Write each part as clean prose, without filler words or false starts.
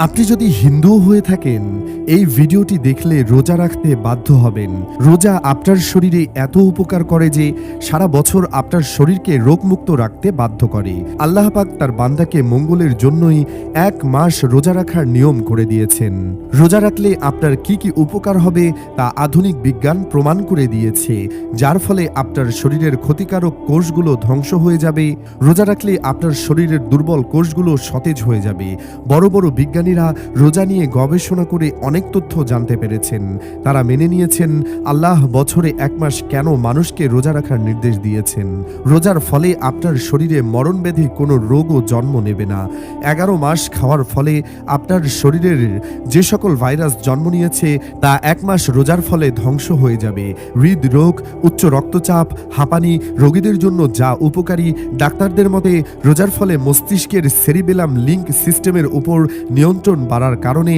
আপনি যদি হিন্দু হয়ে থাকেন, এই ভিডিওটি দেখলে রোজা রাখতে বাধ্য হবেন। রোজা আপনার শরীরে এত উপকার করে যে সারা বছর আপনার শরীরকে রোগমুক্ত রাখতে বাধ্য করে। আল্লাহ পাক তার বান্দাকে মঙ্গলের জন্যই 1 মাস রোজা রাখার নিয়ম করে দিয়েছেন। রোজা রাখলে আপনার কি কি উপকার হবে তা আধুনিক বিজ্ঞান প্রমাণ করে দিয়েছে, যার ফলে আপনার শরীরের ক্ষতিকারক কোষগুলো ধ্বংস হয়ে যাবে। রোজা রাখলে আপনার শরীরের দুর্বল কোষগুলো সতেজ হয়ে যাবে। বড় বড় বিজ্ঞানীরা রোজা নিয়ে গবেষণা করে অনেক তথ্য জানতে পেরেছেন। তারা মেনে নিয়েছেন আল্লাহ বছরে 1 মাস কেন মানুষকে রোজা রাখার নির্দেশ দিয়েছেন। রোজার ফলে আপনার শরীরে মরণব্যাধি কোনো রোগও জন্ম নেবে না। 11 মাস খাওয়ার ফলে আপনার শরীরের যে সকল ভাইরাস জন্ম নিয়েছে তা 1 মাস রোজার ফলে ধ্বংস হয়ে যাবে। হৃদরোগ, উচ্চ রক্তচাপ, হাঁপানি রোগীদের জন্য যা উপকারী, ডাক্তারদের মতে রোজার ফলে মস্তিষ্কের সেরিবেলাম লিঙ্ক সিস্টেমের উপর নিয়ন্ত্রণ বাড়ার কারণে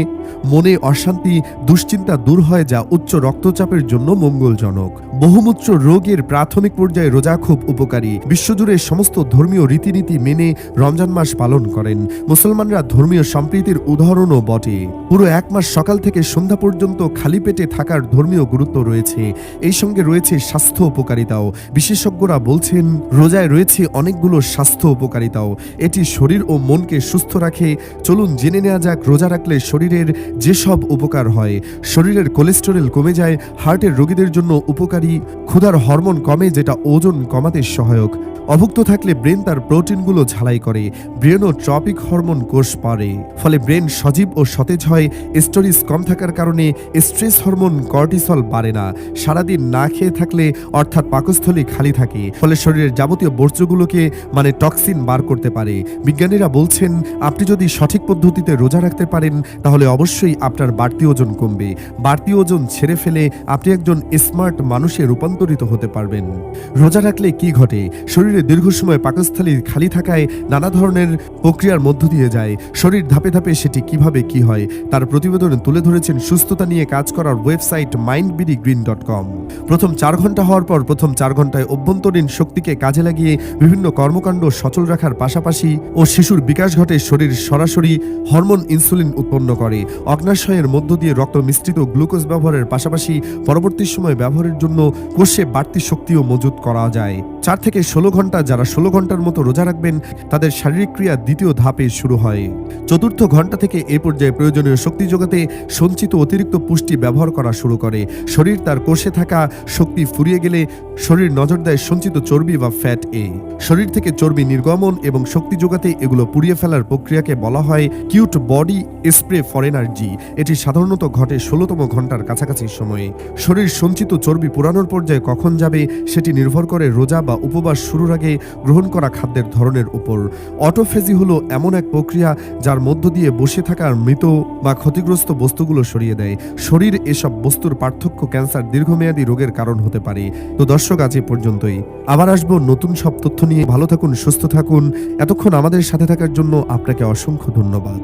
মনে অশান্তি, দুশ্চিন্তা দূর হয়, যা উচ্চ রক্তচাপের জন্য মঙ্গলজনক। বহুমূত্র রোগের প্রাথমিক পর্যায়ে রোজা খুব উপকারী। বিশ্বজুড়ে সমস্ত ধর্মীয় রীতিনীতি মেনে রমজান মাস পালন করেন। মুসলমানরা ধর্মীয় সম্প্রীতির উদাহরণও বটে। পুরো 1 মাস সকাল থেকে সন্ধ্যা পর্যন্ত খালি পেটে থাকার ধর্মীয় গুরুত্ব রয়েছে। এই সঙ্গে রয়েছে স্বাস্থ্য উপকারিতাও। বিশেষজ্ঞরা বলছেন রোজায় রয়েছে অনেকগুলো স্বাস্থ্য উপকারিতাও। এটি শরীর ও মনকে সুস্থ রাখে। চলুন জেনে নেওয়া যাক রোজা রাখলে শরীরের যেসব উপকার হয়। শরীরের কোলেস্টেরল কমে যায়, হার্টের রোগীদের জন্য উপকারী। ক্ষুধার হরমোন কমে, যেটা ওজন কমাতে সহায়ক। অভুক্ত থাকলে ব্রেন তার প্রোটিনগুলো ঝালাই করে ব্রেনও ট্রপিক হরমোন কোষ পারে, ফলে ব্রেন সজীব ও সতেজ হয়। স্টোরেজ কম থাকার কারণে স্ট্রেস হরমোন কর্টিসল বাড়ে না। সারাদিন না খেয়ে থাকলে অর্থাৎ পাকস্থলী খালি থাকে, ফলে শরীরের যাবতীয় বর্জ্যগুলোকে মানে টক্সিন বার করতে পারে। বিজ্ঞানীরা বলছেন আপনি যদি সঠিক পদ্ধতিতে রোজা রাখতে পারেন তাহলে অবশ্যই আপনার বাড়তি ওজন কমবে। বাড়তি ওজন ছেড়ে ফেলে আপনি একজন স্মার্ট মানুষে রূপান্তরিত হতে পারবেন। রোজা রাখলে কি ঘটে? শরীরে দীর্ঘ সময় পাকস্থলী খালি থাকায় নানা ধরনের প্রক্রিয়ার মধ্য দিয়ে যায়। শরীর ধাপে ধাপে সেটি কিভাবে কি হয় তার প্রতিবেদন তুলে ধরেছেন সুস্থতা নিয়ে কাজ করার ওয়েবসাইট mindbdgreen.com। প্রথম 4 ঘন্টা হওয়ার পর প্রথম 4 ঘন্টায় অভ্যন্তরীণ শক্তিকে কাজে লাগিয়ে বিভিন্ন কর্মকাণ্ড সচল রাখার পাশাপাশি ও শিশুর বিকাশ ঘটে। শরীর সরাসরি হরমোন ইনসুলিন উৎপন্ন করে। অগ্নাশয়ের মধ্য দিয়ে রক্ত মিশ্রিত গ্লুকোজ ব্যবহারের পাশাপাশি পরবর্তী সময় ব্যবহারের জন্য কোষে বাড়তি শক্তিও মজুত করা যায়। 4 থেকে 16 ঘন্টা, যারা 16 ঘন্টার মতো রোজা রাখবেন তাদের শারীরিক ক্রিয়া দ্বিতীয় ধাপে শুরু হয়। চতুর্থ ঘন্টা থেকে এ পর্যায়ে প্রয়োজনীয় শক্তি যোগাতে সঞ্চিত অতিরিক্ত পুষ্টি ব্যবহার করা শুরু করে। শরীর তার কোষে থাকা শক্তি ফুরিয়ে গেলে শরীর নজর দেয় সঞ্চিত চর্বি বা ফ্যাট এ। শরীর থেকে চর্বি নির্গমন এবং শক্তি যোগাতে এগুলো পুড়িয়ে ফেলার প্রক্রিয়াকে বলা হয় cute body spray for energy. এটি সাধারণত ঘটে 16তম ঘন্টার কাছাকাছি সময়ে। শরীর সঞ্চিত চর্বি পুরানোর পর্যায়ে কখন যাবে সেটি নির্ভর করে রোজা বা উপবাস শুরুর আগে গ্রহণ করা খাদ্যের ধরনের উপর। অটোফেজি হলো এমন এক প্রক্রিয়া যার মধ্য দিয়ে বসে থাকা মৃত বা ক্ষতিগ্রস্ত বস্তুগুলো সরিয়ে দেয়। শরীর এসব বস্তুর পার্থক্য ক্যান্সার, দীর্ঘমেয়াদী রোগের কারণ হতে পারে। তো দর্শক, আজ এ পর্যন্তই। আবার আসবো নতুন সব তথ্য নিয়ে। ভালো থাকুন, সুস্থ থাকুন। এতক্ষণ আমাদের সাথে থাকার জন্য আপনাকে অসংখ্য ধন্যবাদ।